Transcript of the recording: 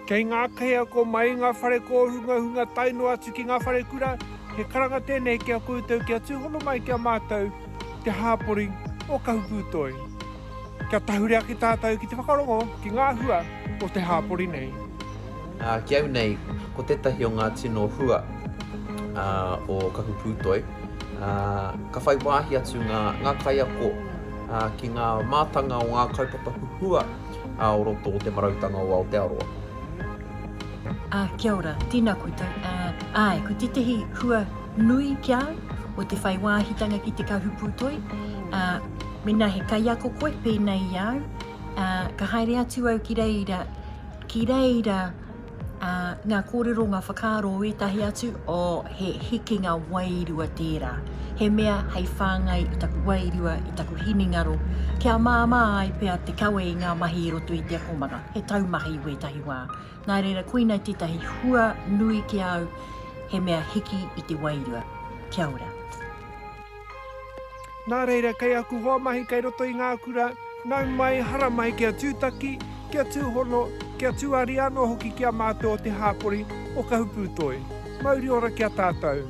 Kei ngā kea ko mai ngā whare ko hunga taino atu ki ngā whare kura, he karanga tēnei kia koutou kia tūhono mai kia mātou te hāpori o ka hupūtoi. Kia tahurea ki tātou ki te whakarongo ki ngā hua o te hāpori nei. Ki au nei, ko tētahi o ngā tino hua o ka hupūtoi, ka whai wāhi atu ngā kaiako ki ngā mātanga o ngā kaupapa huhua o roto o te marautanga o Aotearoa. Kia ora, tēnā koutou. Ko tētahi hua nui ki au o te whai wāhitanga ki te kahupūtoi. Mena he kaiako koe pēnei i au. Ka haere atu au ki reira ngā kōrero, ngā whakaaro o etahi atu o he hiki ngā wairua tērā. He mea hei whāngai i taku wairua, i taku hiningaro. Kia māmā ai pēr te kawe i ngā mahi i roto i te akomanga. He taumahi o etahi wā. Nā reira, koina tētahi hua nui ki au, he mea hiki i te wairua. Kia ora. Nā reira, kei aku hoa mahi kei roto i ngā kura, nau mai hara mai kia tūtaki, kia tūhono, kia tūari anō hoki kia mātou o te hāpori o ka hupūtoi. Mauri ora kia tātou.